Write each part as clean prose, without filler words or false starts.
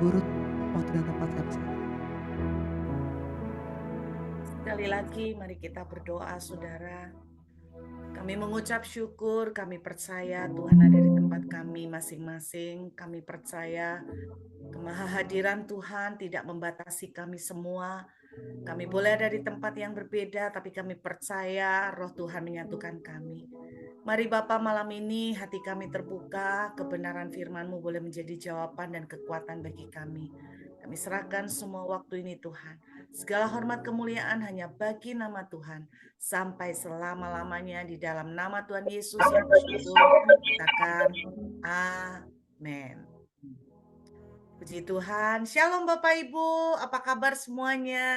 urut waktu dan tempat saya bersama. Sekali lagi mari kita berdoa, saudara. Kami mengucap syukur, kami percaya Tuhan ada di tempat kami masing-masing. Kami percaya kemahahadiran Tuhan tidak membatasi kami semua. Kami boleh ada di tempat yang berbeda, tapi kami percaya roh Tuhan menyatukan kami. Mari Bapa, malam ini hati kami terbuka, kebenaran firman-Mu boleh menjadi jawaban dan kekuatan bagi kami. Kami serahkan semua waktu ini Tuhan. Segala hormat kemuliaan hanya bagi nama Tuhan. Sampai selama-lamanya di dalam nama Tuhan Yesus yang bersyukur. Katakan amin. Puji Tuhan. Shalom Bapak Ibu, apa kabar semuanya?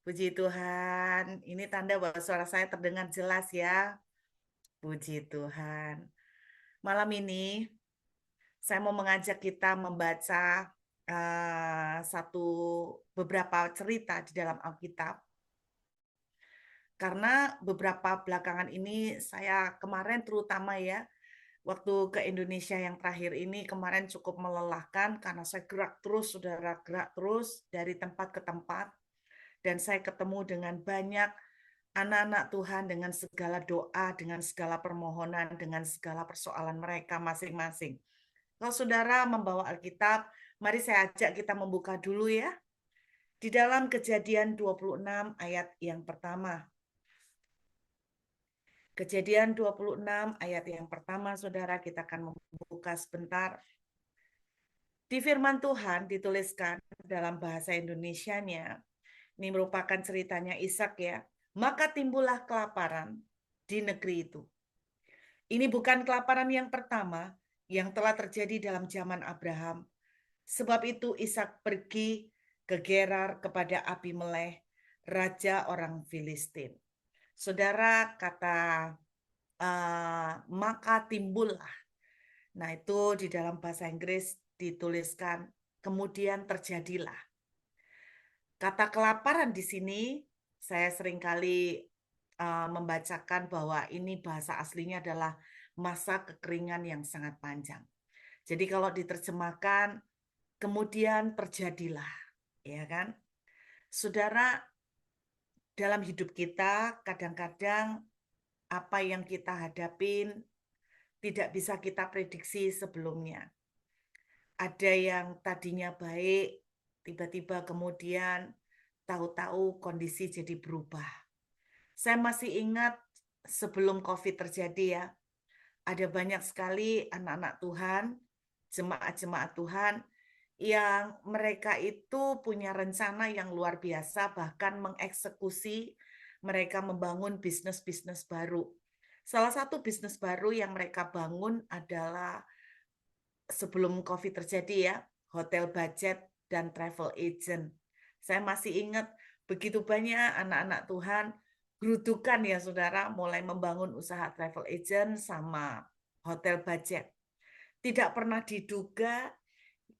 Puji Tuhan. Ini tanda bahwa suara saya terdengar jelas ya. Puji Tuhan. Malam ini saya mau mengajak kita membaca beberapa cerita di dalam Alkitab. Karena beberapa belakangan ini saya kemarin terutama ya, waktu ke Indonesia yang terakhir ini kemarin cukup melelahkan karena saya gerak terus, saudara, gerak terus dari tempat ke tempat. Dan saya ketemu dengan banyak anak-anak Tuhan dengan segala doa, dengan segala permohonan, dengan segala persoalan mereka masing-masing. Kalau saudara membawa Alkitab, mari saya ajak kita membuka dulu ya. Di dalam Kejadian 26 ayat yang pertama. Kejadian 26 ayat yang pertama, saudara, kita akan membuka sebentar. Di firman Tuhan dituliskan dalam bahasa Indonesianya, ini merupakan ceritanya Ishak ya. Maka timbullah kelaparan di negeri itu. Ini bukan kelaparan yang pertama yang telah terjadi dalam zaman Abraham. Sebab itu Ishak pergi ke Gerar kepada Abimelekh, raja orang Filistin. Saudara, kata maka timbullah. Nah, itu di dalam bahasa Inggris dituliskan kemudian terjadilah. Kata kelaparan di sini saya seringkali membacakan bahwa ini bahasa aslinya adalah masa kekeringan yang sangat panjang. Jadi kalau diterjemahkan kemudian terjadilah, ya kan? Saudara, dalam hidup kita kadang-kadang apa yang kita hadapin tidak bisa kita prediksi sebelumnya. Ada yang tadinya baik, tiba-tiba kemudian tahu-tahu kondisi jadi berubah. Saya masih ingat sebelum COVID terjadi ya, ada banyak sekali anak-anak Tuhan, jemaat-jemaat Tuhan, yang mereka itu punya rencana yang luar biasa, bahkan mengeksekusi mereka membangun bisnis-bisnis baru. Salah satu bisnis baru yang mereka bangun adalah sebelum COVID terjadi ya, hotel budget dan travel agent. Saya masih ingat begitu banyak anak-anak Tuhan gerudukan ya saudara, mulai membangun usaha travel agent sama hotel budget. Tidak pernah diduga,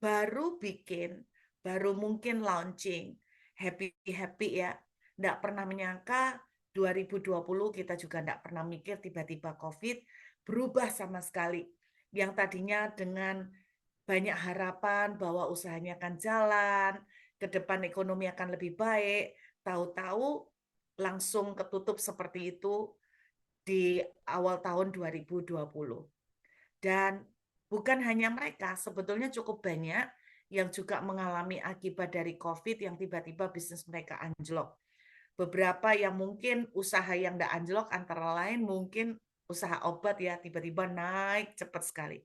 baru bikin, baru mungkin launching, happy-happy ya. Tidak pernah menyangka 2020 kita juga tidak pernah mikir tiba-tiba COVID berubah sama sekali. Yang tadinya dengan banyak harapan bahwa usahanya akan jalan, ke depan ekonomi akan lebih baik, tahu-tahu langsung ketutup seperti itu di awal tahun 2020. Dan bukan hanya mereka, sebetulnya cukup banyak yang juga mengalami akibat dari COVID yang tiba-tiba bisnis mereka anjlok. Beberapa yang mungkin usaha yang tidak anjlok antara lain mungkin usaha obat ya tiba-tiba naik cepat sekali.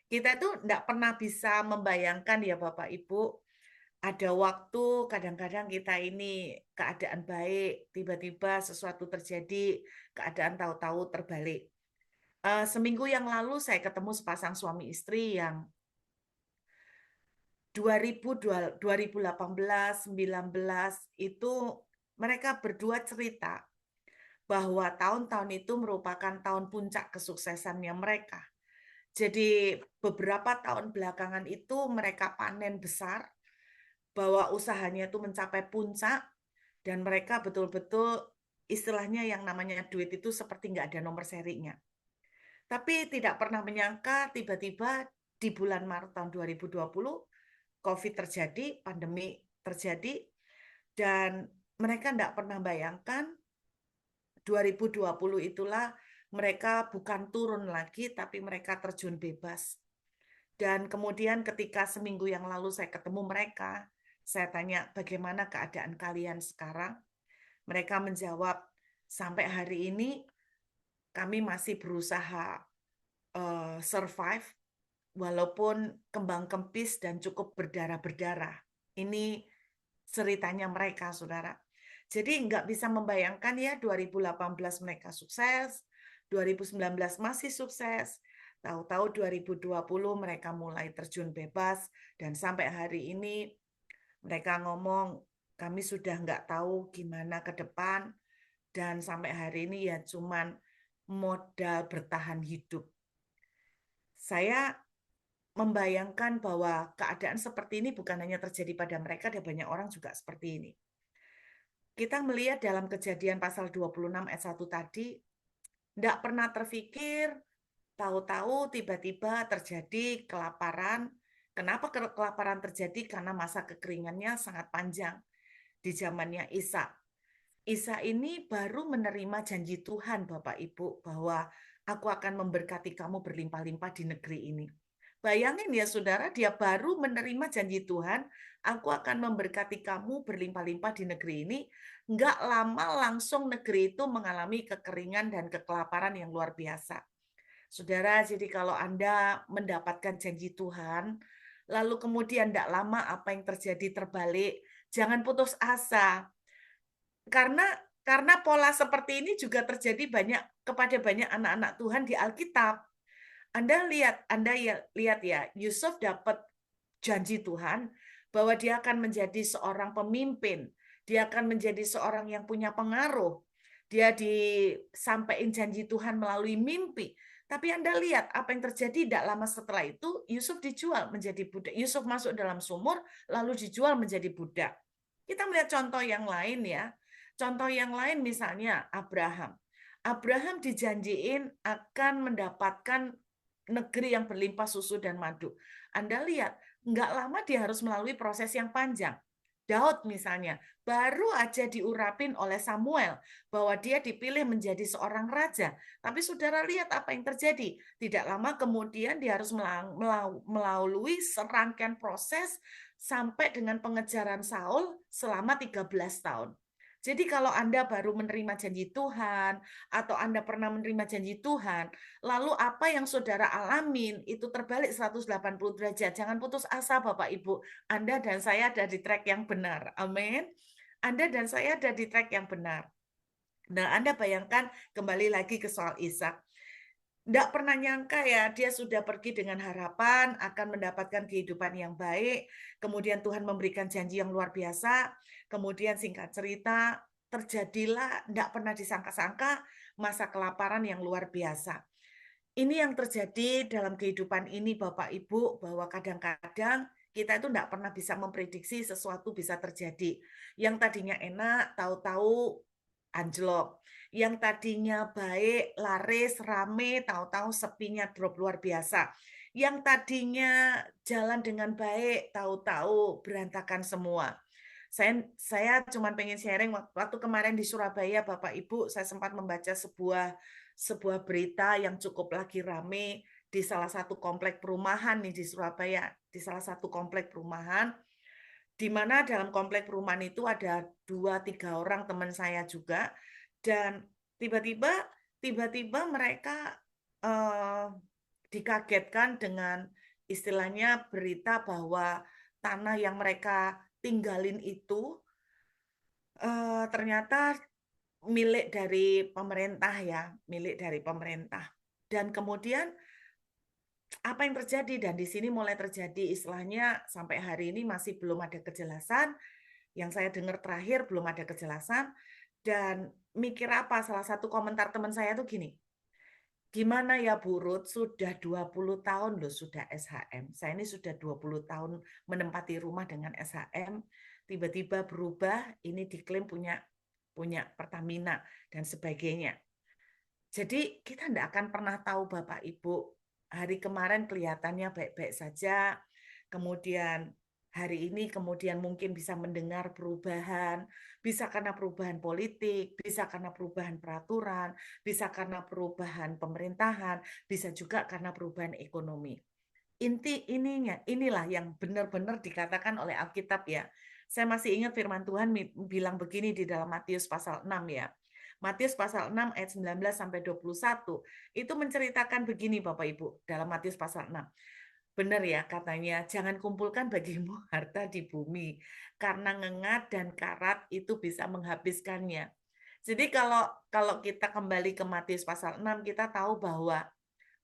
Kita itu tidak pernah bisa membayangkan ya Bapak Ibu, ada waktu kadang-kadang kita ini keadaan baik, tiba-tiba sesuatu terjadi, keadaan tahu-tahu terbalik. Seminggu yang lalu saya ketemu sepasang suami istri yang 2018-19 itu mereka berdua cerita bahwa tahun-tahun itu merupakan tahun puncak kesuksesannya mereka. Jadi beberapa tahun belakangan itu mereka panen besar, bahwa usahanya itu mencapai puncak, dan mereka betul-betul istilahnya yang namanya duit itu seperti nggak ada nomor serinya. Tapi tidak pernah menyangka tiba-tiba di bulan Maret tahun 2020 COVID terjadi, pandemi terjadi, dan mereka tidak pernah bayangkan 2020 itulah mereka bukan turun lagi, tapi mereka terjun bebas. Dan kemudian ketika seminggu yang lalu saya ketemu mereka, saya tanya, bagaimana keadaan kalian sekarang? Mereka menjawab, sampai hari ini kami masih berusaha survive, walaupun kembang kempis dan cukup berdarah-berdarah. Ini ceritanya mereka, saudara. Jadi nggak bisa membayangkan ya, 2018 mereka sukses, 2019 masih sukses, tahu-tahu 2020 mereka mulai terjun bebas, dan sampai hari ini mereka ngomong, kami sudah nggak tahu gimana ke depan, dan sampai hari ini ya cuman modal bertahan hidup. Saya membayangkan bahwa keadaan seperti ini bukan hanya terjadi pada mereka, ada banyak orang juga seperti ini. Kita melihat dalam Kejadian pasal 26 ayat 1 tadi, tidak pernah terfikir, tahu-tahu tiba-tiba terjadi kelaparan. Kenapa kelaparan terjadi? Karena masa kekeringannya sangat panjang di zamannya Isa. Isa ini baru menerima janji Tuhan, Bapak Ibu, bahwa aku akan memberkati kamu berlimpah-limpah di negeri ini. Bayangin ya saudara, dia baru menerima janji Tuhan, aku akan memberkati kamu berlimpah-limpah di negeri ini. Nggak lama langsung negeri itu mengalami kekeringan dan kekelaparan yang luar biasa. Saudara, jadi kalau Anda mendapatkan janji Tuhan, lalu kemudian nggak lama apa yang terjadi terbalik, jangan putus asa. Karena pola seperti ini juga terjadi kepada banyak anak-anak Tuhan di Alkitab. Anda lihat ya, Yusuf dapat janji Tuhan bahwa dia akan menjadi seorang pemimpin, dia akan menjadi seorang yang punya pengaruh. Dia disampaikan janji Tuhan melalui mimpi. Tapi Anda lihat apa yang terjadi tidak lama setelah itu, Yusuf dijual menjadi budak. Yusuf masuk dalam sumur, lalu dijual menjadi budak. Kita melihat contoh yang lain ya. Contoh yang lain misalnya Abraham. Abraham dijanjiin akan mendapatkan negeri yang berlimpah susu dan madu. Anda lihat, nggak lama dia harus melalui proses yang panjang. Daud misalnya, baru aja diurapin oleh Samuel bahwa dia dipilih menjadi seorang raja. Tapi saudara lihat apa yang terjadi. Tidak lama kemudian dia harus melalui serangkaian proses sampai dengan pengejaran Saul selama 13 tahun. Jadi kalau Anda baru menerima janji Tuhan, atau Anda pernah menerima janji Tuhan, lalu apa yang saudara alamin itu terbalik 180 derajat. Jangan putus asa Bapak Ibu. Anda dan saya ada di track yang benar. Amin. Anda dan saya ada di track yang benar. Nah, Anda bayangkan kembali lagi ke soal Ishak. Tidak pernah nyangka ya, dia sudah pergi dengan harapan akan mendapatkan kehidupan yang baik. Kemudian Tuhan memberikan janji yang luar biasa. Kemudian singkat cerita, terjadilah tidak pernah disangka-sangka masa kelaparan yang luar biasa. Ini yang terjadi dalam kehidupan ini Bapak Ibu, bahwa kadang-kadang kita itu tidak pernah bisa memprediksi sesuatu bisa terjadi. Yang tadinya enak, tahu-tahu anjlok. Yang tadinya baik, laris, rame, tahu-tahu sepinya drop luar biasa. Yang tadinya jalan dengan baik, tahu-tahu berantakan semua. Saya cuma pengen sharing, waktu kemarin di Surabaya, Bapak Ibu, saya sempat membaca sebuah berita yang cukup lagi rame di salah satu komplek perumahan nih di Surabaya, di salah satu komplek perumahan, di mana dalam komplek perumahan itu ada 2-3 orang teman saya juga, dan tiba-tiba mereka dikagetkan dengan istilahnya berita bahwa tanah yang mereka tinggalin itu ternyata milik dari pemerintah ya, milik dari pemerintah. Dan kemudian apa yang terjadi? Dan di sini mulai terjadi istilahnya sampai hari ini masih belum ada kejelasan. Yang saya dengar terakhir belum ada kejelasan. Dan mikir apa? Salah satu komentar teman saya tuh gini, gimana ya Bu Ruth, sudah 20 tahun loh sudah SHM. Saya ini sudah 20 tahun menempati rumah dengan SHM, tiba-tiba berubah, ini diklaim punya Pertamina dan sebagainya. Jadi kita tidak akan pernah tahu Bapak Ibu, hari kemarin kelihatannya baik-baik saja, kemudian hari ini kemudian mungkin bisa mendengar perubahan, bisa karena perubahan politik, bisa karena perubahan peraturan, bisa karena perubahan pemerintahan, bisa juga karena perubahan ekonomi. Inilah yang benar-benar dikatakan oleh Alkitab ya. Saya masih ingat firman Tuhan bilang begini di dalam Matius pasal 6 ya. Matius pasal 6 ayat 19 sampai 21 itu menceritakan begini Bapak Ibu dalam Matius pasal 6. Benar ya katanya, jangan kumpulkan bagimu harta di bumi karena ngengat dan karat itu bisa menghabiskannya. Jadi kalau kita kembali ke Matius pasal 6 kita tahu bahwa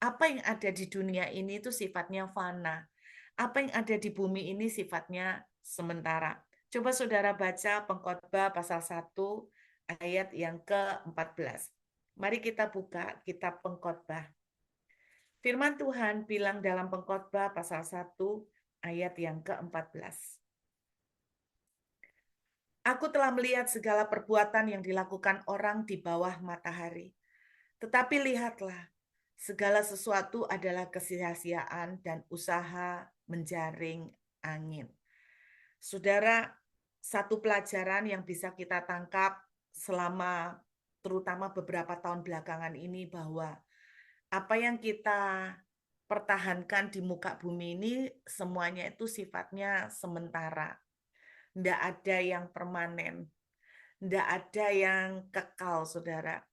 apa yang ada di dunia ini itu sifatnya fana. Apa yang ada di bumi ini sifatnya sementara. Coba saudara baca Pengkhotbah pasal 1 ayat yang ke-14. Mari kita buka kitab Pengkhotbah. Firman Tuhan bilang dalam Pengkhotbah pasal 1 ayat yang ke-14. Aku telah melihat segala perbuatan yang dilakukan orang di bawah matahari. Tetapi lihatlah, segala sesuatu adalah kesia-siaan dan usaha menjaring angin. Saudara, satu pelajaran yang bisa kita tangkap selama terutama beberapa tahun belakangan ini bahwa apa yang kita pertahankan di muka bumi ini semuanya itu sifatnya sementara. Tidak ada yang permanen, tidak ada yang kekal, saudara.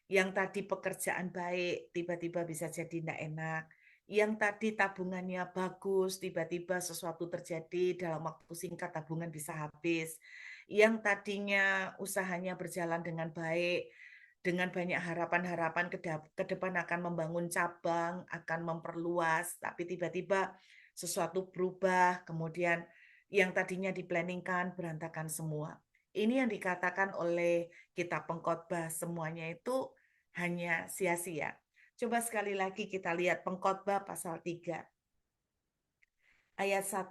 Yang tadi pekerjaan baik, tiba-tiba bisa jadi tidak enak. Yang tadi tabungannya bagus, tiba-tiba sesuatu terjadi dalam waktu singkat tabungan bisa habis. Yang tadinya usahanya berjalan dengan baik, dengan banyak harapan-harapan ke depan akan membangun cabang, akan memperluas, tapi tiba-tiba sesuatu berubah, kemudian yang tadinya diplanningkan berantakan semua. Ini yang dikatakan oleh kitab Pengkhotbah, semuanya itu hanya sia-sia. Coba sekali lagi kita lihat Pengkhotbah pasal 3 ayat 1.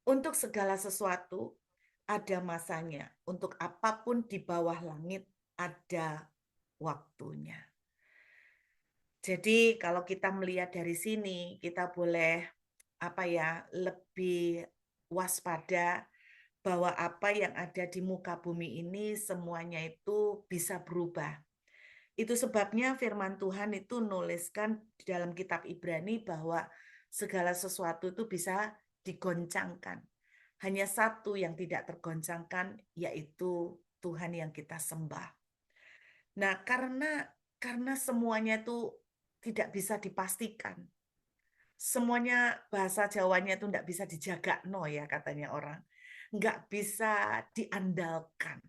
Untuk segala sesuatu ada masanya, untuk apapun di bawah langit ada waktunya. Jadi kalau kita melihat dari sini, kita boleh lebih waspada bahwa apa yang ada di muka bumi ini semuanya itu bisa berubah. Itu sebabnya firman Tuhan itu nuliskan di dalam kitab Ibrani bahwa segala sesuatu itu bisa digoncangkan. Hanya satu yang tidak tergoncangkan, yaitu Tuhan yang kita sembah. Nah, karena semuanya itu tidak bisa dipastikan. Semuanya bahasa Jawanya itu tidak bisa dijaga, no ya katanya orang. Nggak bisa diandalkan.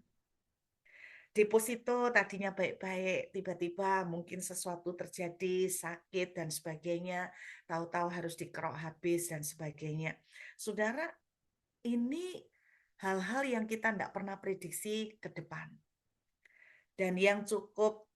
Deposito tadinya baik-baik, tiba-tiba mungkin sesuatu terjadi, sakit dan sebagainya, tahu-tahu harus dikerok habis dan sebagainya. Saudara, ini hal-hal yang kita tidak pernah prediksi ke depan. Dan yang cukup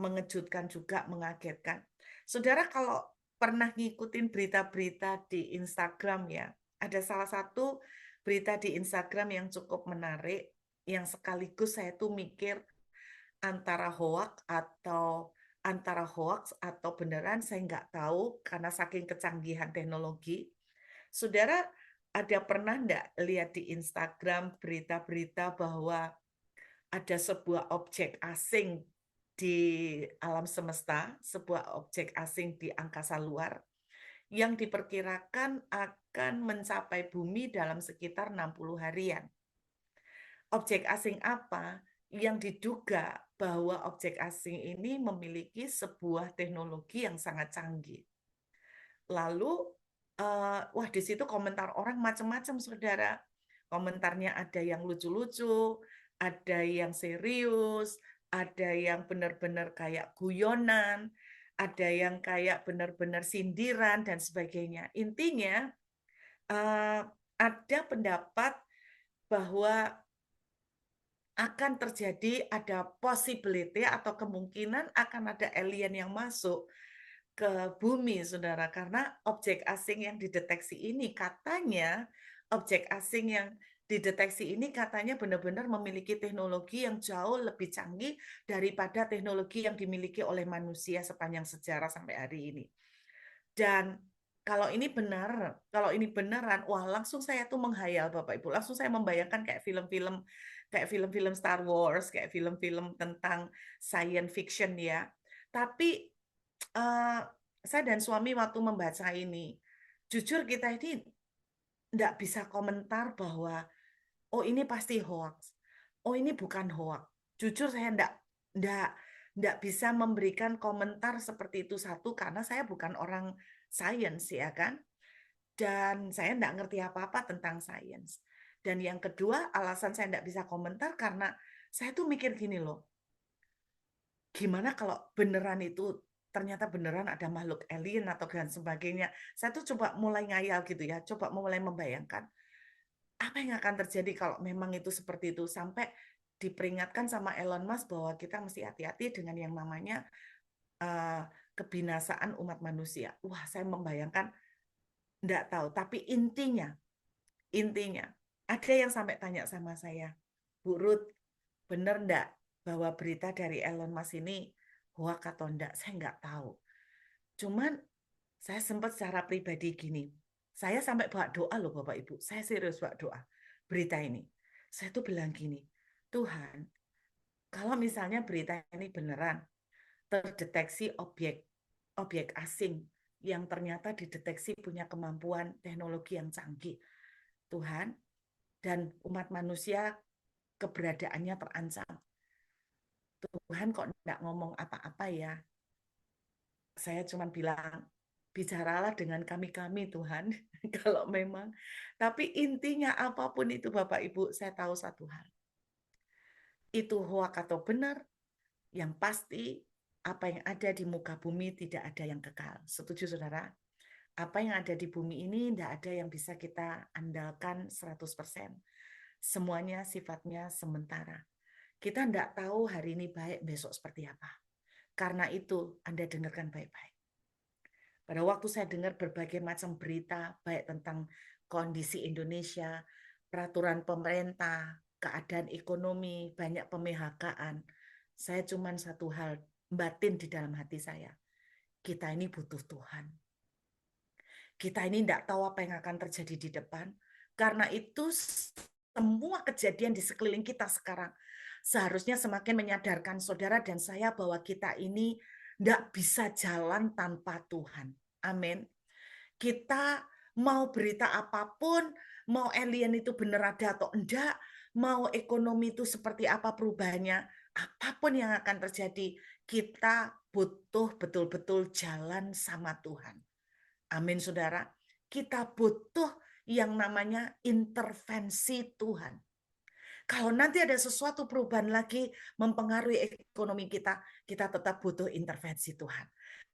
mengejutkan juga, mengagetkan. Saudara kalau pernah ngikutin berita-berita di Instagram ya, ada salah satu berita di Instagram yang cukup menarik, yang sekaligus saya tuh mikir antara hoax atau beneran saya nggak tahu karena saking kecanggihan teknologi. Saudara ada pernah nggak lihat di Instagram berita-berita bahwa ada sebuah objek asing di alam semesta, sebuah objek asing di angkasa luar yang diperkirakan akan mencapai bumi dalam sekitar 60 harian. Objek asing apa? Yang diduga bahwa objek asing ini memiliki sebuah teknologi yang sangat canggih. Lalu, wah di situ komentar orang macam-macam, saudara. Komentarnya ada yang lucu-lucu, ada yang serius, ada yang benar-benar kayak guyonan, ada yang kayak benar-benar sindiran dan sebagainya. Intinya, ada pendapat bahwa akan terjadi ada possibility atau kemungkinan akan ada alien yang masuk ke bumi, saudara. Karena objek asing yang dideteksi ini katanya, objek asing yang dideteksi ini katanya benar-benar memiliki teknologi yang jauh lebih canggih daripada teknologi yang dimiliki oleh manusia sepanjang sejarah sampai hari ini. Dan kalau ini benar, kalau ini beneran, wah langsung saya tuh menghayal Bapak Ibu, langsung saya membayangkan kayak film-film Star Wars, kayak film-film tentang science fiction ya. Tapi eh, saya dan suami waktu membaca ini, jujur kita ini nggak bisa komentar bahwa oh ini pasti hoax, oh ini bukan hoax. Jujur saya nggak nggak bisa memberikan komentar seperti itu satu karena saya bukan orang sains ya kan, dan saya nggak ngerti apa-apa tentang sains. Dan yang kedua alasan saya nggak bisa komentar karena saya tuh mikir gini loh, gimana kalau beneran itu ternyata beneran ada makhluk alien atau dan sebagainya. Saya tuh coba mulai ngayal gitu ya, coba mulai membayangkan apa yang akan terjadi kalau memang itu seperti itu, sampai diperingatkan sama Elon Musk bahwa kita mesti hati-hati dengan yang namanya uh, kebinasaan umat manusia. Wah, saya membayangkan, enggak tahu, tapi intinya ada yang sampai tanya sama saya, Bu Ruth, bener enggak bahwa berita dari Elon Musk ini hoax atau enggak? Saya enggak tahu. Cuman saya sempat secara pribadi gini, saya sampai bawa doa loh Bapak Ibu, saya serius bawa doa berita ini. Saya tuh bilang gini, Tuhan, kalau misalnya berita ini beneran, terdeteksi objek asing yang ternyata dideteksi punya kemampuan teknologi yang canggih, Tuhan, dan umat manusia keberadaannya terancam. Tuhan kok enggak ngomong apa-apa ya? Saya cuma bilang, bicaralah dengan kami-kami Tuhan, kalau memang. Tapi intinya apapun itu Bapak Ibu, saya tahu satu hal. Itu hoak atau benar, yang pasti apa yang ada di muka bumi tidak ada yang kekal. Setuju saudara? Apa yang ada di bumi ini tidak ada yang bisa kita andalkan 100%. Semuanya sifatnya sementara. Kita tidak tahu hari ini baik, besok seperti apa. Karena itu Anda dengarkan baik-baik. Pada waktu saya dengar berbagai macam berita, baik tentang kondisi Indonesia, peraturan pemerintah, keadaan ekonomi, banyak pemihakkaan, saya cuma satu hal batin di dalam hati saya. Kita ini butuh Tuhan. Kita ini tidak tahu apa yang akan terjadi di depan. Karena itu semua kejadian di sekeliling kita sekarang seharusnya semakin menyadarkan saudara dan saya bahwa kita ini tidak bisa jalan tanpa Tuhan. Amin. Kita mau berita apapun, mau alien itu benar ada atau enggak, mau ekonomi itu seperti apa perubahannya, apapun yang akan terjadi, kita butuh betul-betul jalan sama Tuhan. Amin, saudara. Kita butuh yang namanya intervensi Tuhan. Kalau nanti ada sesuatu perubahan lagi mempengaruhi ekonomi kita, kita tetap butuh intervensi Tuhan.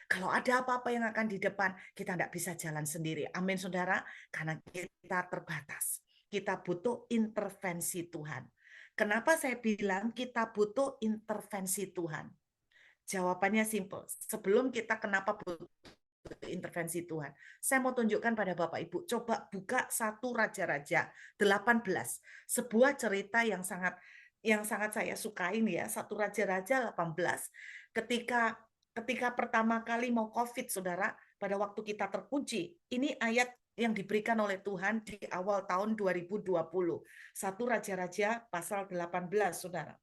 Kalau ada apa-apa yang akan di depan, kita tidak bisa jalan sendiri. Amin, saudara. Karena kita terbatas. Kita butuh intervensi Tuhan. Kenapa saya bilang kita butuh intervensi Tuhan? Jawabannya simpel. Sebelum kita kenapa butuh intervensi Tuhan, saya mau tunjukkan pada Bapak Ibu, coba buka 1 Raja-Raja 18, sebuah cerita yang sangat saya sukain ya. 1 Raja-Raja 18, ketika pertama kali mau COVID, saudara, pada waktu kita terkunci, ini ayat yang diberikan oleh Tuhan di awal tahun 2020. 1 Raja-Raja pasal 18, saudara.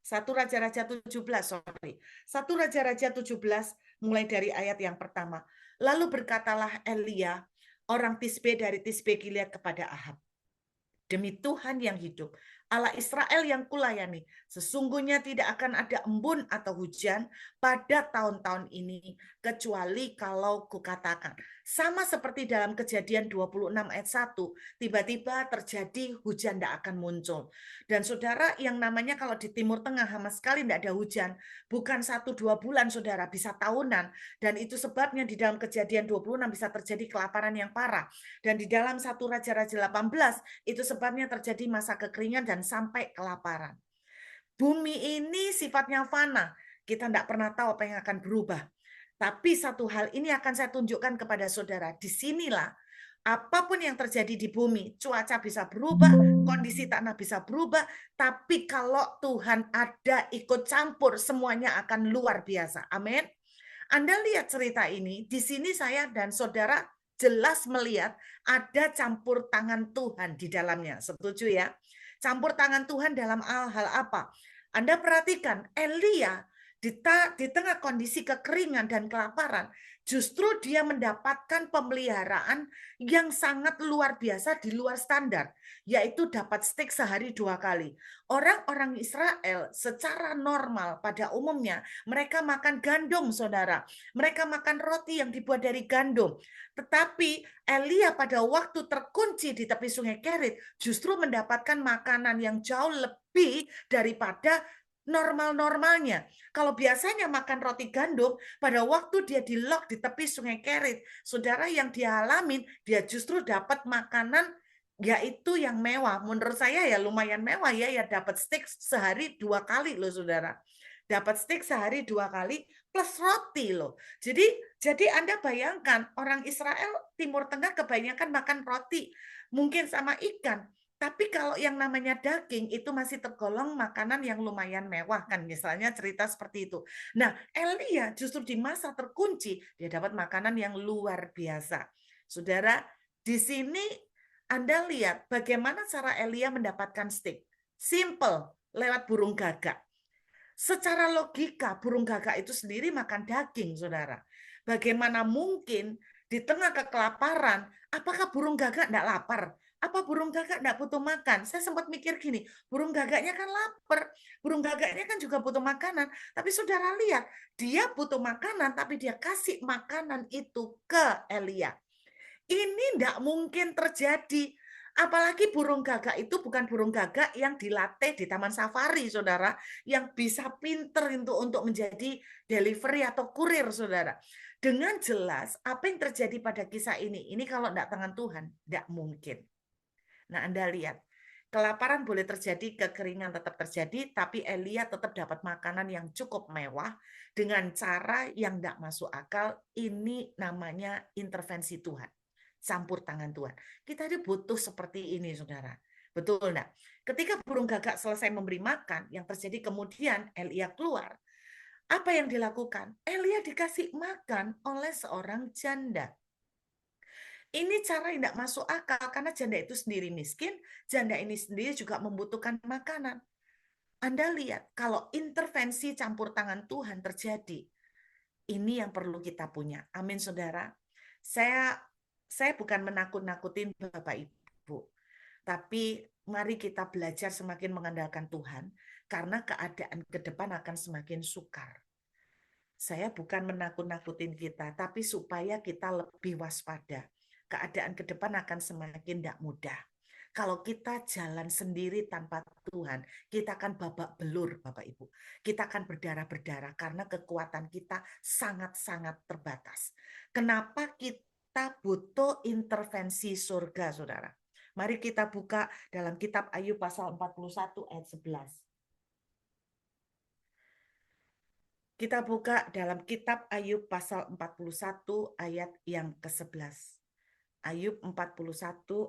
1 Raja-Raja 17, sorry. 1 Raja-Raja 17, mulai dari ayat yang pertama. Lalu berkatalah Elia, orang Tisbe dari Tisbe Gilead kepada Ahab, demi Tuhan yang hidup, Allah Israel yang kulayani, sesungguhnya tidak akan ada embun atau hujan pada tahun-tahun ini, kecuali kalau kukatakan. Sama seperti dalam Kejadian 26 ayat 1, tiba-tiba terjadi hujan tidak akan muncul. Dan saudara, yang namanya kalau di Timur Tengah sama sekali tidak ada hujan, bukan 1-2 bulan saudara, bisa tahunan. Dan itu sebabnya di dalam Kejadian 26 bisa terjadi kelaparan yang parah. Dan di dalam 1 Raja-Raja 18, itu sebabnya terjadi masa kekeringan dan sampai kelaparan. Bumi ini sifatnya fana. Kita tidak pernah tahu apa yang akan berubah. Tapi satu hal ini akan saya tunjukkan kepada saudara. Disinilah apapun yang terjadi di bumi, cuaca bisa berubah, kondisi tanah bisa berubah, tapi kalau Tuhan ada ikut campur, semuanya akan luar biasa. Amin. Anda lihat cerita ini, di sini saya dan saudara jelas melihat ada campur tangan Tuhan di dalamnya. Setuju ya? Campur tangan Tuhan dalam hal apa? Anda perhatikan, Elia di tengah kondisi kekeringan dan kelaparan, justru dia mendapatkan pemeliharaan yang sangat luar biasa di luar standar, yaitu dapat steak sehari 2 kali. Orang-orang Israel secara normal pada umumnya, mereka makan gandum, saudara. Mereka makan roti yang dibuat dari gandum. Tetapi Elia pada waktu terkunci di tepi sungai Kerit, justru mendapatkan makanan yang jauh lebih daripada normal-normalnya. Kalau biasanya makan roti gandum, pada waktu dia di lock di tepi sungai Kerit, saudara, yang dia alamin, dia justru dapat makanan yaitu yang mewah. Menurut saya ya lumayan mewah ya, dapat steak sehari 2 kali loh, saudara. Dapat steak sehari 2 kali plus roti loh. Jadi Anda bayangkan, orang Israel Timur Tengah kebanyakan makan roti, mungkin sama ikan. Tapi kalau yang namanya daging itu masih tergolong makanan yang lumayan mewah kan, misalnya cerita seperti itu. Nah, Elia justru di masa terkunci dia dapat makanan yang luar biasa. Saudara, di sini Anda lihat bagaimana cara Elia mendapatkan steak. Simple, lewat burung gagak. Secara logika, burung gagak itu sendiri makan daging, saudara. Bagaimana mungkin di tengah kekelaparan, apakah burung gagak tidak lapar? Apa burung gagak tidak butuh makan? Saya sempat mikir gini, burung gagaknya kan lapar, burung gagaknya kan juga butuh makanan. Tapi saudara lihat, dia butuh makanan, tapi dia kasih makanan itu ke Elia. Ini tidak mungkin terjadi. Apalagi burung gagak itu bukan burung gagak yang dilatih di taman safari, saudara, yang bisa pinter untuk menjadi delivery atau kurir, saudara. Dengan jelas, apa yang terjadi pada kisah ini kalau tidak tangan Tuhan, tidak mungkin. Nah, Anda lihat, kelaparan boleh terjadi, kekeringan tetap terjadi, tapi Elia tetap dapat makanan yang cukup mewah dengan cara yang tidak masuk akal. Ini namanya intervensi Tuhan, campur tangan Tuhan. Kita ini butuh seperti ini, saudara. Betul enggak? Ketika burung gagak selesai memberi makan, yang terjadi kemudian Elia keluar. Apa yang dilakukan? Elia dikasih makan oleh seorang janda. Ini cara yang tidak masuk akal, karena janda itu sendiri miskin, janda ini sendiri juga membutuhkan makanan. Anda lihat, kalau intervensi campur tangan Tuhan terjadi, ini yang perlu kita punya. Amin, saudara. Saya bukan menakut-nakutin Bapak Ibu, tapi mari kita belajar semakin mengandalkan Tuhan, karena keadaan ke depan akan semakin sukar. Saya bukan menakut-nakutin kita, tapi supaya kita lebih waspada. Keadaan ke depan akan semakin tidak mudah. Kalau kita jalan sendiri tanpa Tuhan, kita akan babak belur, Bapak Ibu. Kita akan berdarah-berdarah karena kekuatan kita sangat-sangat terbatas. Kenapa kita butuh intervensi surga, saudara? Mari kita buka dalam kitab Ayub pasal 41 ayat 11. Kita buka dalam kitab Ayub pasal 41 ayat yang ke-11. Ayub 41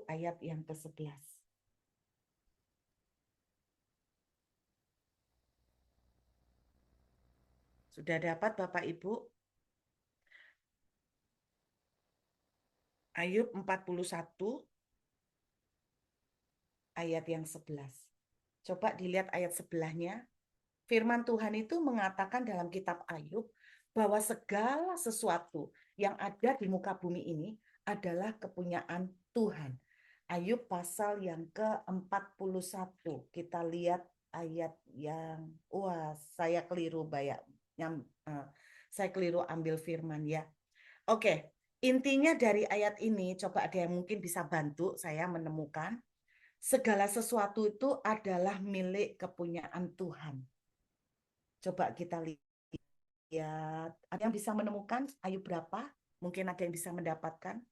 ayat yang ke-11. Sudah dapat Bapak Ibu? Ayub 41 ayat yang 11. Coba dilihat ayat sebelahnya. Firman Tuhan itu mengatakan dalam kitab Ayub bahwa segala sesuatu yang ada di muka bumi ini adalah kepunyaan Tuhan. Ayub pasal yang ke-41. Kita lihat ayat yang, saya keliru saya keliru ambil firman ya. Oke, intinya dari ayat ini, coba ada yang mungkin bisa bantu saya menemukan. Segala sesuatu itu adalah milik kepunyaan Tuhan. Coba kita lihat, ada yang bisa menemukan Ayub berapa? Mungkin ada yang bisa mendapatkan.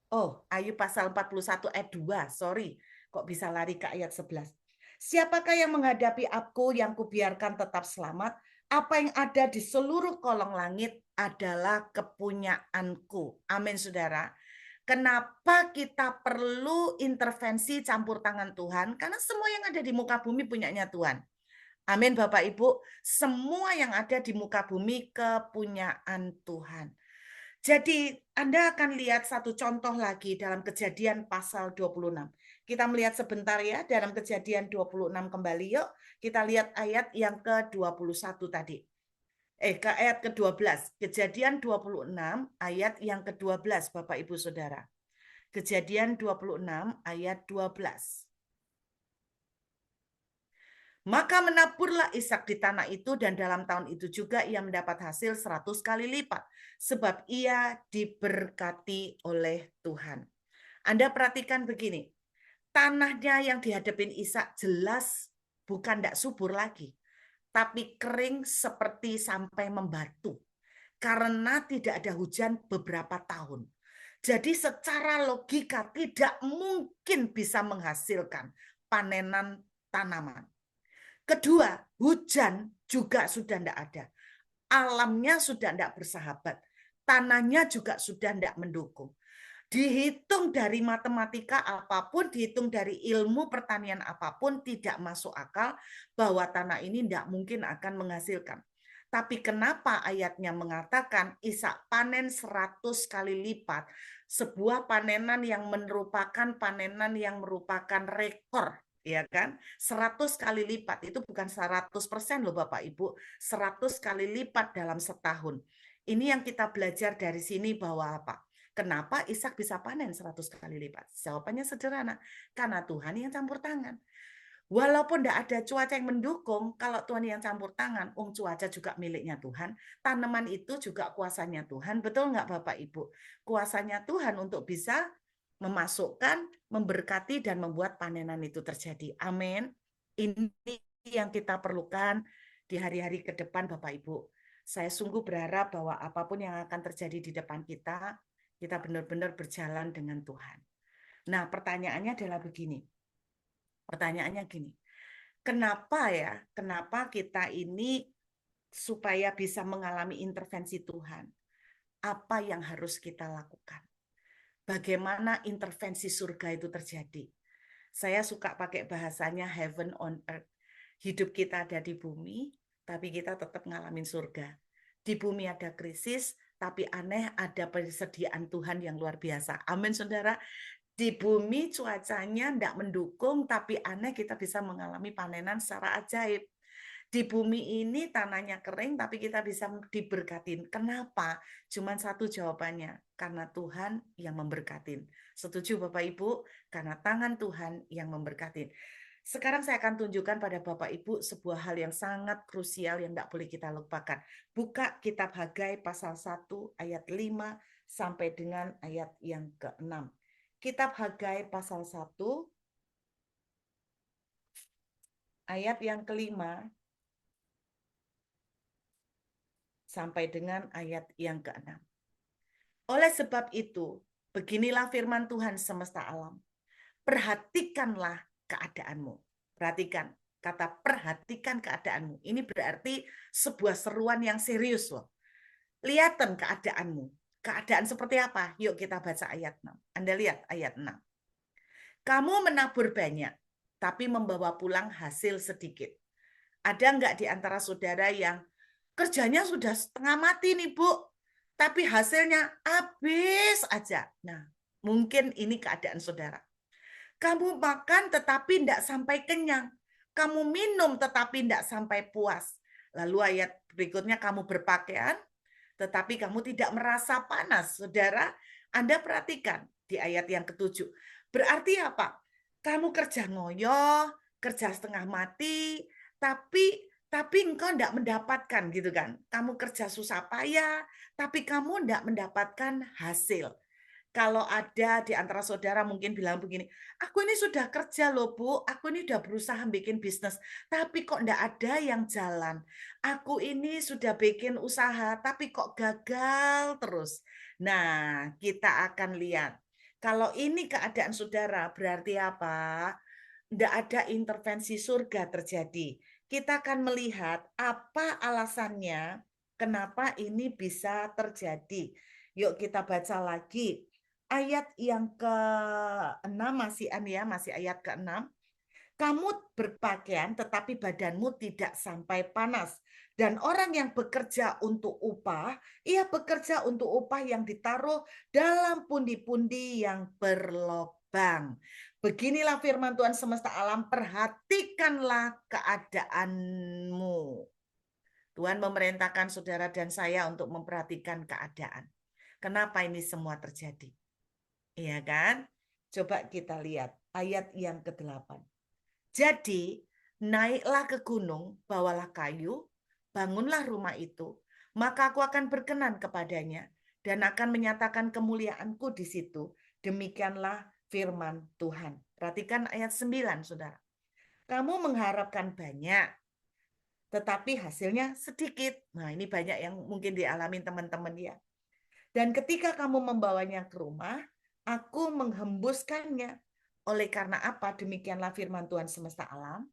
Oh, Ayub pasal 41 ayat 2, sorry. Kok bisa lari ke ayat 11? Siapakah yang menghadapi aku yang kubiarkan tetap selamat? Apa yang ada di seluruh kolong langit adalah kepunyaanku. Amin, saudara. Kenapa kita perlu intervensi campur tangan Tuhan? Karena semua yang ada di muka bumi punyanya Tuhan. Amin Bapak Ibu, semua yang ada di muka bumi kepunyaan Tuhan. Jadi Anda akan lihat satu contoh lagi dalam Kejadian pasal 26. Kita melihat sebentar ya dalam Kejadian 26 kembali yuk. Kita lihat ayat yang ke-21 tadi. Ke ayat ke-12. Kejadian 26 ayat yang ke-12 Bapak Ibu Saudara. Kejadian 26 ayat 12. Maka menaburlah Ishak di tanah itu dan dalam tahun itu juga ia mendapat hasil 100 kali lipat. Sebab ia diberkati oleh Tuhan. Anda perhatikan begini. Tanahnya yang dihadapin Ishak jelas bukan tidak subur lagi. Tapi kering seperti sampai membatu. Karena tidak ada hujan beberapa tahun. Jadi secara logika tidak mungkin bisa menghasilkan panenan tanaman. Kedua, hujan juga sudah tidak ada. Alamnya sudah tidak bersahabat. Tanahnya juga sudah tidak mendukung. Dihitung dari matematika apapun, dihitung dari ilmu pertanian apapun, tidak masuk akal bahwa tanah ini tidak mungkin akan menghasilkan. Tapi kenapa ayatnya mengatakan Ishak panen 100 kali lipat, sebuah panenan yang merupakan panenan yang merupakan rekor, ya kan? 100 kali lipat itu bukan 100% loh Bapak Ibu, 100 kali lipat dalam setahun. Ini yang kita belajar dari sini bahwa apa? Kenapa Ishak bisa panen 100 kali lipat? Jawabannya sederhana, karena Tuhan yang campur tangan. Walaupun tidak ada cuaca yang mendukung, kalau Tuhan yang campur tangan, cuaca juga miliknya Tuhan, tanaman itu juga kuasanya Tuhan, betul nggak Bapak Ibu? Kuasanya Tuhan untuk bisa memasukkan, memberkati, dan membuat panenan itu terjadi. Amin. Ini yang kita perlukan di hari-hari ke depan Bapak Ibu. Saya sungguh berharap bahwa apapun yang akan terjadi di depan kita benar-benar berjalan dengan Tuhan. Nah, pertanyaannya adalah begini. Pertanyaannya gini, kenapa kita ini supaya bisa mengalami intervensi Tuhan? Apa yang harus kita lakukan? Bagaimana intervensi surga itu terjadi? Saya suka pakai bahasanya heaven on earth. Hidup kita ada di bumi, tapi kita tetap ngalamin surga. Di bumi ada krisis, tapi aneh ada persediaan Tuhan yang luar biasa. Amin, saudara. Di bumi cuacanya tidak mendukung, tapi aneh kita bisa mengalami panenan secara ajaib. Di bumi ini tanahnya kering, tapi kita bisa diberkatin. Kenapa? Cuman satu jawabannya, karena Tuhan yang memberkatin. Setuju Bapak Ibu? Karena tangan Tuhan yang memberkatin. Sekarang saya akan tunjukkan pada Bapak Ibu sebuah hal yang sangat krusial yang tidak boleh kita lupakan. Buka kitab Hagai pasal 1 ayat 5 sampai dengan ayat yang ke-6. Kitab Hagai pasal 1 ayat yang ke-5 sampai dengan ayat yang ke-6. Oleh sebab itu, beginilah firman Tuhan semesta alam. Perhatikanlah keadaanmu. Perhatikan, kata perhatikan keadaanmu. Ini berarti sebuah seruan yang serius loh. Lihatan keadaanmu. Keadaan seperti apa? Yuk kita baca ayat 6. Anda lihat ayat 6. Kamu menabur banyak, tapi membawa pulang hasil sedikit. Ada nggak di antara saudara yang kerjanya sudah setengah mati nih Bu, tapi hasilnya habis aja. Nah, mungkin ini keadaan saudara. Kamu makan tetapi tidak sampai kenyang. Kamu minum tetapi tidak sampai puas. Lalu ayat berikutnya kamu berpakaian tetapi kamu tidak merasa panas. Saudara, Anda perhatikan di ayat yang ke-7. Berarti apa? Kamu kerja ngoyo, kerja setengah mati, tapi engkau tidak mendapatkan gitu kan. Kamu kerja susah payah, tapi kamu tidak mendapatkan hasil. Kalau ada di antara saudara mungkin bilang begini, aku ini sudah kerja loh Bu, aku ini sudah berusaha bikin bisnis, tapi kok enggak ada yang jalan. Aku ini sudah bikin usaha, tapi kok gagal terus. Nah, kita akan lihat. Kalau ini keadaan saudara, berarti apa? Enggak ada intervensi surga terjadi. Kita akan melihat apa alasannya, kenapa ini bisa terjadi. Yuk kita baca lagi. ayat yang ke-6 masih ayat ke-6. Kamu berpakaian tetapi badanmu tidak sampai panas. Dan orang yang bekerja untuk upah, ia bekerja untuk upah yang ditaruh dalam pundi-pundi yang berlobang. Beginilah firman Tuhan semesta alam, perhatikanlah keadaanmu. Tuhan memerintahkan saudara dan saya untuk memperhatikan keadaan. Kenapa ini semua terjadi? Iya kan? Coba kita lihat ayat yang ke-8. Jadi, naiklah ke gunung, bawalah kayu, bangunlah rumah itu, maka aku akan berkenan kepadanya dan akan menyatakan kemuliaanku di situ. Demikianlah firman Tuhan. Perhatikan ayat 9, saudara. Kamu mengharapkan banyak, tetapi hasilnya sedikit. Nah, ini banyak yang mungkin dialami teman-teman ya. Dan ketika kamu membawanya ke rumah, aku menghembuskannya. Oleh karena apa? Demikianlah firman Tuhan semesta alam.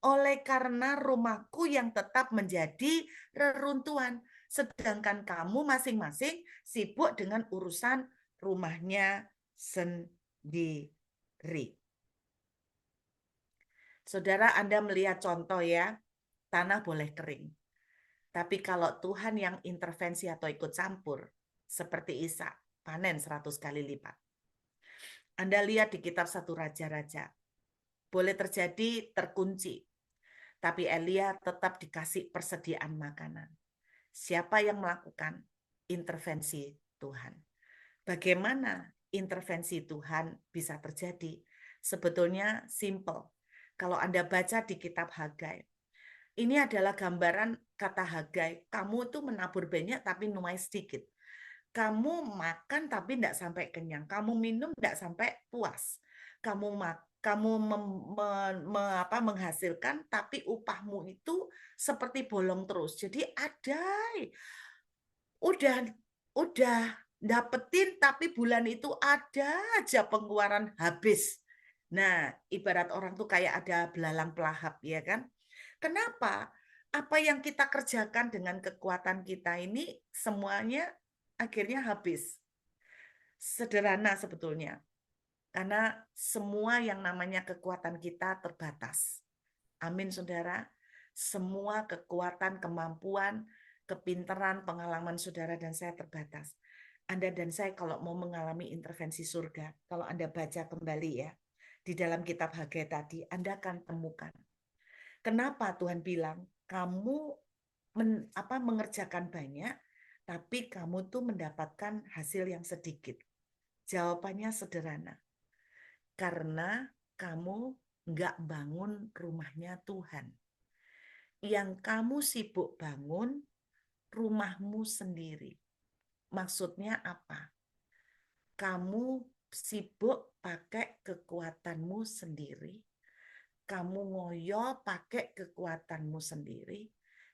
Oleh karena rumahku yang tetap menjadi reruntuhan. Sedangkan kamu masing-masing sibuk dengan urusan rumahnya sendiri. Saudara, Anda melihat contoh ya, tanah boleh kering. Tapi kalau Tuhan yang intervensi atau ikut campur, seperti Ishak, panen 100 kali lipat. Anda lihat di kitab 1 Raja-Raja, boleh terjadi terkunci, tapi Elia tetap dikasih persediaan makanan. Siapa yang melakukan? Intervensi Tuhan. Bagaimana intervensi Tuhan bisa terjadi? Sebetulnya simple. Kalau Anda baca di kitab Hagai, ini adalah gambaran kata Hagai, kamu tuh menabur banyak tapi nuai sedikit. Kamu makan tapi tidak sampai kenyang. Kamu minum tidak sampai puas. Kamu menghasilkan tapi upahmu itu seperti bolong terus. Jadi ada udah dapetin tapi bulan itu ada aja pengeluaran habis. Nah, ibarat orang tuh kayak ada belalang pelahap ya kan? Kenapa? Apa yang kita kerjakan dengan kekuatan kita ini semuanya akhirnya habis. Sederhana sebetulnya. Karena semua yang namanya kekuatan kita terbatas. Amin, saudara. Semua kekuatan, kemampuan, kepintaran, pengalaman saudara dan saya terbatas. Anda dan saya kalau mau mengalami intervensi surga, kalau Anda baca kembali ya, di dalam kitab Hagai tadi, Anda akan temukan. Kenapa Tuhan bilang, kamu mengerjakan banyak, tapi kamu tuh mendapatkan hasil yang sedikit. Jawabannya sederhana. Karena kamu nggak bangun rumahnya Tuhan. Yang kamu sibuk bangun rumahmu sendiri. Maksudnya apa? Kamu sibuk pakai kekuatanmu sendiri. Kamu ngoyo pakai kekuatanmu sendiri.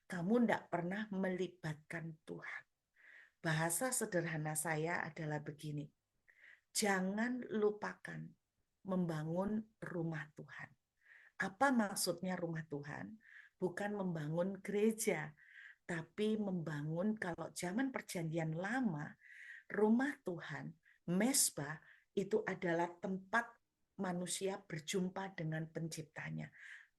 Kamu tidak pernah melibatkan Tuhan. Bahasa sederhana saya adalah begini. Jangan lupakan membangun rumah Tuhan. Apa maksudnya rumah Tuhan? Bukan membangun gereja, tapi membangun kalau zaman perjanjian lama, rumah Tuhan, mesbah, itu adalah tempat manusia berjumpa dengan penciptanya.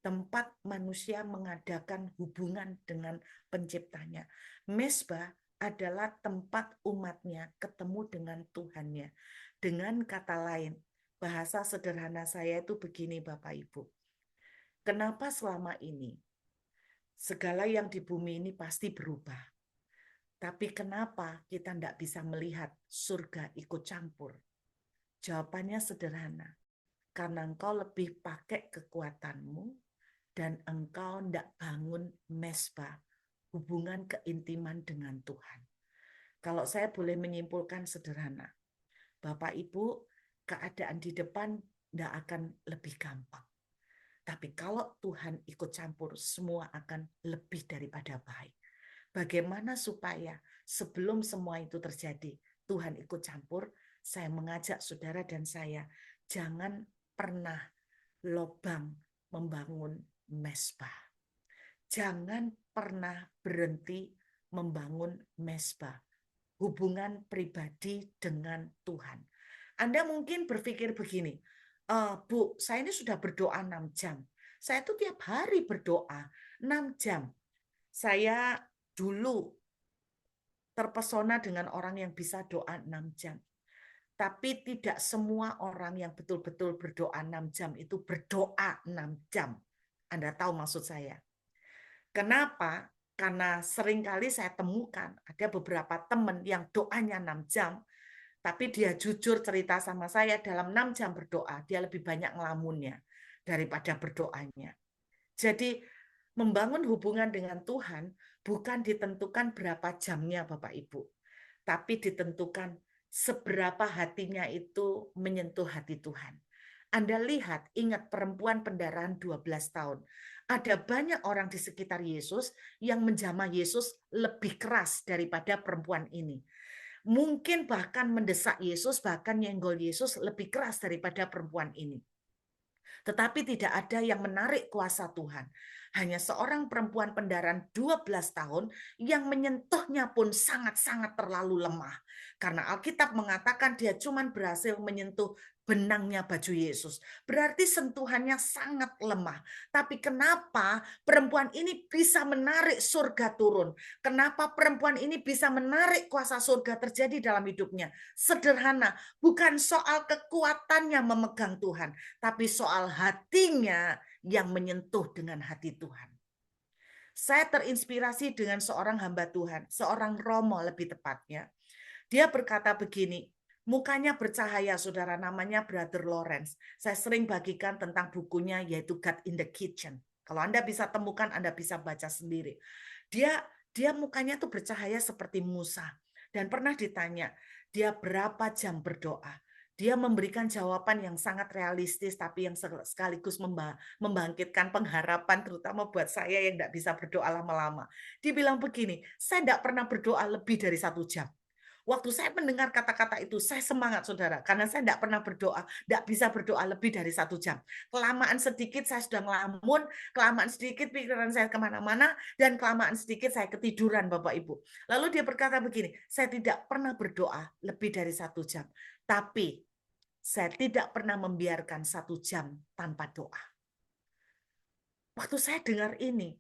Tempat manusia mengadakan hubungan dengan penciptanya. Mesbah adalah tempat umatnya ketemu dengan Tuhannya. Dengan kata lain, bahasa sederhana saya itu begini Bapak Ibu. Kenapa selama ini segala yang di bumi ini pasti berubah? Tapi kenapa kita tidak bisa melihat surga ikut campur? Jawabannya sederhana. Karena engkau lebih pakai kekuatanmu dan engkau tidak bangun mesbah, hubungan keintiman dengan Tuhan. Kalau saya boleh menyimpulkan sederhana, Bapak Ibu, keadaan di depan tidak akan lebih gampang. Tapi kalau Tuhan ikut campur, semua akan lebih daripada baik. Bagaimana supaya sebelum semua itu terjadi, Tuhan ikut campur, saya mengajak saudara dan saya, jangan pernah lobang membangun mesbah. Jangan pernah berhenti membangun mesbah. Hubungan pribadi dengan Tuhan. Anda mungkin berpikir begini, Bu, saya ini sudah berdoa 6 jam. Saya tuh tiap hari berdoa 6 jam. Saya dulu terpesona dengan orang yang bisa doa 6 jam. Tapi tidak semua orang yang betul-betul berdoa 6 jam itu berdoa 6 jam. Anda tahu maksud saya. Kenapa? Karena seringkali saya temukan ada beberapa teman yang doanya 6 jam, tapi dia jujur cerita sama saya dalam 6 jam berdoa, dia lebih banyak ngelamunnya daripada berdoanya. Jadi membangun hubungan dengan Tuhan bukan ditentukan berapa jamnya Bapak Ibu, tapi ditentukan seberapa hatinya itu menyentuh hati Tuhan. Anda lihat, ingat perempuan pendarahan 12 tahun. Ada banyak orang di sekitar Yesus yang menjamah Yesus lebih keras daripada perempuan ini. Mungkin bahkan mendesak Yesus, bahkan nyenggol Yesus lebih keras daripada perempuan ini. Tetapi tidak ada yang menarik kuasa Tuhan. Hanya seorang perempuan pendarahan 12 tahun yang menyentuhnya pun sangat-sangat terlalu lemah. Karena Alkitab mengatakan dia cuma berhasil menyentuh benangnya baju Yesus. Berarti sentuhannya sangat lemah. Tapi kenapa perempuan ini bisa menarik surga turun? Kenapa perempuan ini bisa menarik kuasa surga terjadi dalam hidupnya? Sederhana, bukan soal kekuatannya memegang Tuhan, tapi soal hatinya yang menyentuh dengan hati Tuhan. Saya terinspirasi dengan seorang hamba Tuhan, seorang Romo lebih tepatnya. Dia berkata begini, mukanya bercahaya, saudara, namanya Brother Lawrence. Saya sering bagikan tentang bukunya yaitu God in the Kitchen. Kalau Anda bisa temukan, Anda bisa baca sendiri. Dia mukanya tuh bercahaya seperti Musa. Dan pernah ditanya, dia berapa jam berdoa? Dia memberikan jawaban yang sangat realistis, tapi yang sekaligus membangkitkan pengharapan, terutama buat saya yang tidak bisa berdoa lama-lama. Dia bilang begini, saya tidak pernah berdoa lebih dari 1 jam. Waktu saya mendengar kata-kata itu, saya semangat, saudara, karena saya tidak pernah berdoa, tidak bisa berdoa lebih dari 1 jam. Kelamaan sedikit saya sudah ngelamun, kelamaan sedikit pikiran saya kemana-mana, dan kelamaan sedikit saya ketiduran, Bapak Ibu. Lalu dia berkata begini, saya tidak pernah berdoa lebih dari 1 jam, tapi saya tidak pernah membiarkan 1 jam tanpa doa. Waktu saya dengar ini,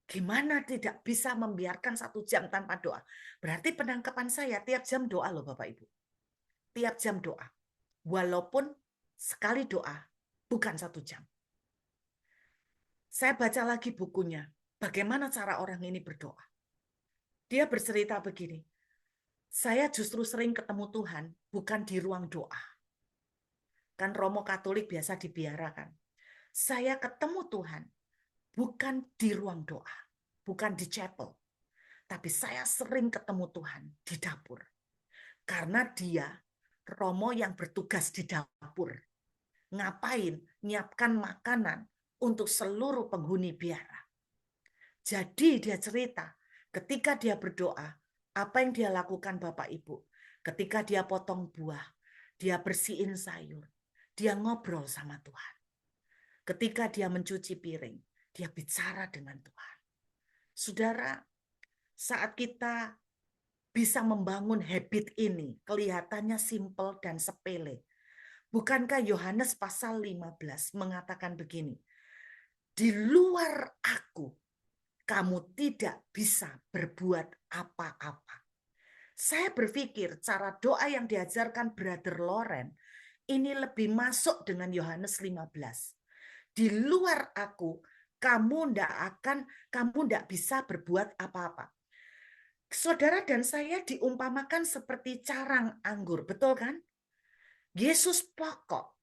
gimana tidak bisa membiarkan 1 jam tanpa doa? Berarti penangkapan saya tiap jam doa loh Bapak Ibu. Tiap jam doa. Walaupun sekali doa, bukan 1 jam. Saya baca lagi bukunya. Bagaimana cara orang ini berdoa? Dia bercerita begini. Saya justru sering ketemu Tuhan, bukan di ruang doa. Kan Romo Katolik biasa dibiarakan. Saya ketemu Tuhan, bukan di ruang doa. Bukan di chapel. Tapi saya sering ketemu Tuhan di dapur. Karena dia, Romo yang bertugas di dapur. Ngapain? Nyiapkan makanan untuk seluruh penghuni biara. Jadi dia cerita, ketika dia berdoa, apa yang dia lakukan Bapak Ibu? Ketika dia potong buah, dia bersihin sayur, dia ngobrol sama Tuhan. Ketika dia mencuci piring, dia bicara dengan Tuhan. Saudara, saat kita bisa membangun habit ini, kelihatannya simpel dan sepele. Bukankah Yohanes pasal 15 mengatakan begini, di luar aku, kamu tidak bisa berbuat apa-apa. Saya berpikir cara doa yang diajarkan Brother Lawrence ini lebih masuk dengan Yohanes 15. Di luar aku, kamu tidak bisa berbuat apa-apa. Saudara dan saya diumpamakan seperti carang anggur, betul kan? Yesus pokok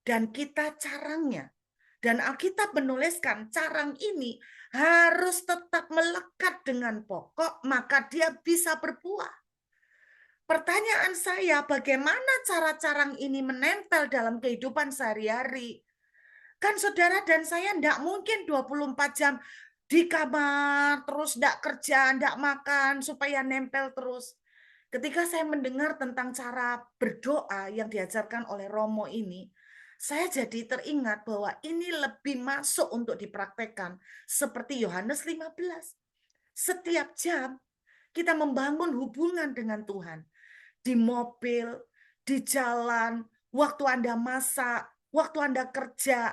dan kita carangnya. Dan Alkitab menuliskan carang ini harus tetap melekat dengan pokok, maka dia bisa berbuah. Pertanyaan saya, bagaimana cara carang ini menempel dalam kehidupan sehari-hari? Kan saudara dan saya tidak mungkin 24 jam di kamar, terus tidak kerja, tidak makan, supaya nempel terus. Ketika saya mendengar tentang cara berdoa yang diajarkan oleh Romo ini, saya jadi teringat bahwa ini lebih masuk untuk dipraktekkan seperti Yohanes 15. Setiap jam kita membangun hubungan dengan Tuhan. di mobil, di jalan, waktu Anda masak, waktu Anda kerja,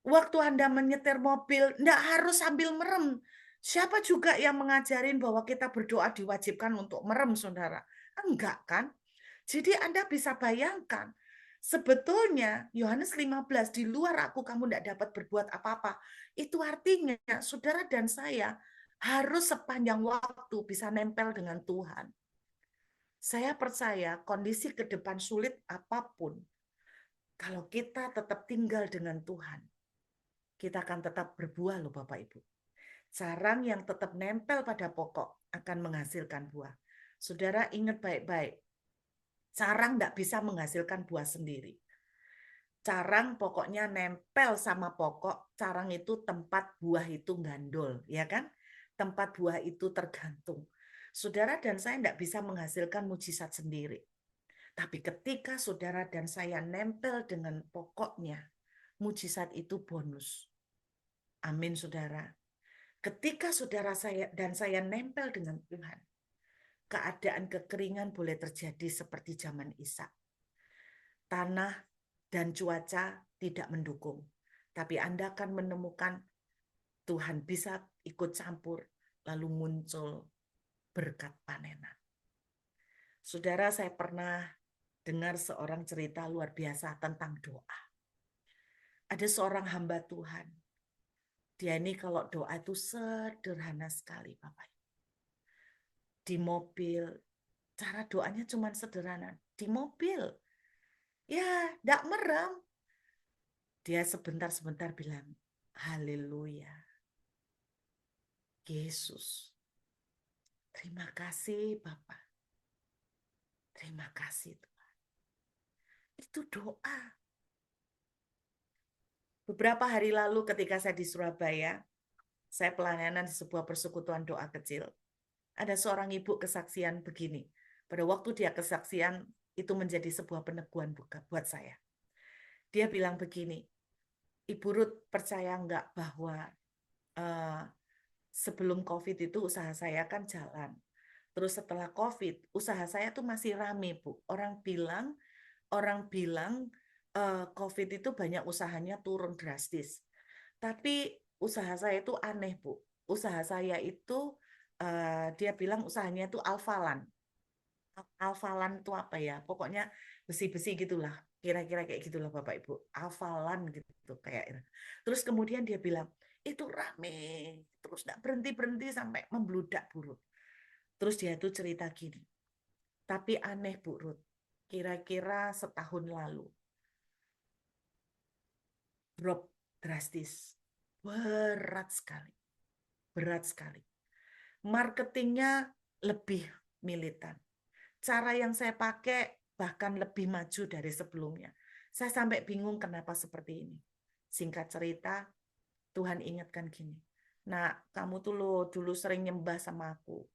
waktu Anda menyetir mobil, enggak harus sambil merem. Siapa juga yang mengajarin bahwa kita berdoa diwajibkan untuk merem, saudara? Enggak kan? Jadi Anda bisa bayangkan, sebetulnya Yohanes 15, di luar aku kamu tidak dapat berbuat apa-apa. Itu artinya saudara dan saya harus sepanjang waktu bisa nempel dengan Tuhan. Saya percaya kondisi ke depan sulit apapun, kalau kita tetap tinggal dengan Tuhan, kita akan tetap berbuah loh Bapak Ibu. Sarang yang tetap nempel pada pokok akan menghasilkan buah. Saudara ingat baik-baik, sarang tidak bisa menghasilkan buah sendiri. Carang pokoknya nempel sama pokok, carang itu tempat buah itu gandol, ya kan? Tempat buah itu tergantung. Saudara dan saya tidak bisa menghasilkan mujizat sendiri. Tapi ketika saudara dan saya nempel dengan pokoknya, mujizat itu bonus. Amin, saudara. Ketika saudara saya dan saya nempel dengan Tuhan, keadaan kekeringan boleh terjadi seperti zaman Ishak. Tanah dan cuaca tidak mendukung. Tapi Anda akan menemukan Tuhan bisa ikut campur, lalu muncul berkat panenan. Saudara, saya pernah dengar seorang cerita luar biasa tentang doa. Ada seorang hamba Tuhan. Dia ini kalau doa itu sederhana sekali, Bapak. Di mobil, cara doanya cuma sederhana. Di mobil, ya tidak merem. Dia sebentar-sebentar bilang, haleluya. Yesus, terima kasih Bapak. Terima kasih Tuhan. Itu doa. Beberapa hari lalu ketika saya di Surabaya, saya pelayanan di sebuah persekutuan doa kecil. Ada seorang ibu kesaksian begini. Pada waktu dia kesaksian, itu menjadi sebuah peneguhan buat saya. Dia bilang begini, Ibu Ruth percaya enggak bahwa sebelum COVID itu usaha saya kan jalan. Terus setelah COVID, usaha saya tuh masih rame, Bu. Orang bilang COVID itu banyak usahanya turun drastis. Tapi usaha saya itu aneh, Bu. Usaha saya itu dia bilang usahanya itu alfalan. Alfalan itu apa ya? Pokoknya besi-besi gitulah. Kira-kira kayak gitulah Bapak Ibu. Alfalan gitu kayak. Terus kemudian dia bilang, itu rame. Terus enggak berhenti-berhenti sampai membludak, Bu Ruth. Terus dia tuh cerita gini. Tapi aneh, Bu Ruth. Kira-kira setahun lalu drop drastis. Berat sekali. Berat sekali. Marketingnya lebih militan. Cara yang saya pakai bahkan lebih maju dari sebelumnya. Saya sampai bingung kenapa seperti ini. Singkat cerita, Tuhan ingatkan gini. Nah, kamu tuh lo dulu sering nyembah sama aku.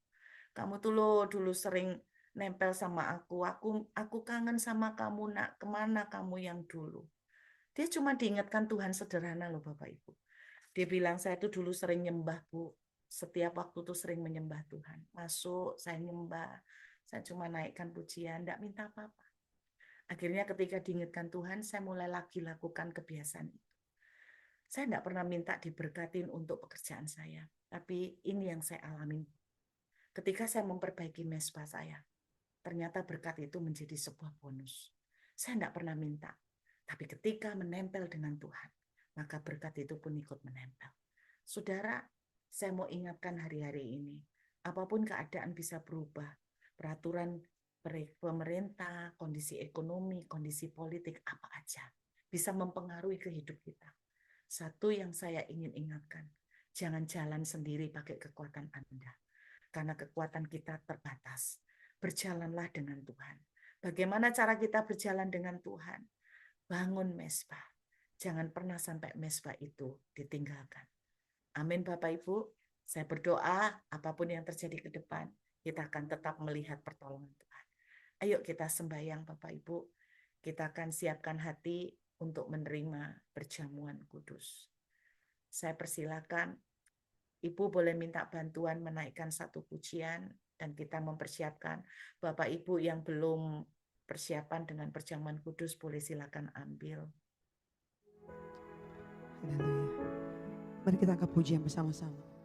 Kamu tuh lo dulu sering nempel sama aku. Aku kangen sama kamu, nak. Kemana kamu yang dulu? Dia cuma diingatkan Tuhan sederhana loh Bapak Ibu. Dia bilang saya tuh dulu sering nyembah Bu. Setiap waktu tuh sering menyembah Tuhan. Masuk, saya nyembah. Saya cuma naikkan pujian, tidak minta apa-apa. Akhirnya ketika diingatkan Tuhan, saya mulai lagi lakukan kebiasaan itu. Saya tidak pernah minta diberkatin untuk pekerjaan saya. Tapi ini yang saya alami. Ketika saya memperbaiki mesbah saya, ternyata berkat itu menjadi sebuah bonus. Saya tidak pernah minta. Tapi ketika menempel dengan Tuhan, maka berkat itu pun ikut menempel. Saudara, saya mau ingatkan hari-hari ini, apapun keadaan bisa berubah. Peraturan pemerintah, kondisi ekonomi, kondisi politik, apa aja bisa mempengaruhi kehidupan kita. Satu yang saya ingin ingatkan, jangan jalan sendiri pakai kekuatan Anda. Karena kekuatan kita terbatas. Berjalanlah dengan Tuhan. Bagaimana cara kita berjalan dengan Tuhan? Bangun mesbah. Jangan pernah sampai mesbah itu ditinggalkan. Amin Bapak Ibu. Saya berdoa apapun yang terjadi ke depan, kita akan tetap melihat pertolongan Tuhan. Ayo kita sembahyang Bapak Ibu. Kita akan siapkan hati untuk menerima perjamuan kudus. Saya persilakan, Ibu boleh minta bantuan menaikkan satu pujian. dan kita mempersiapkan. Bapak Ibu yang belum persiapan dengan perjamuan kudus boleh silakan ambil. Haleluya. Mari kita angkat pujian bersama-sama.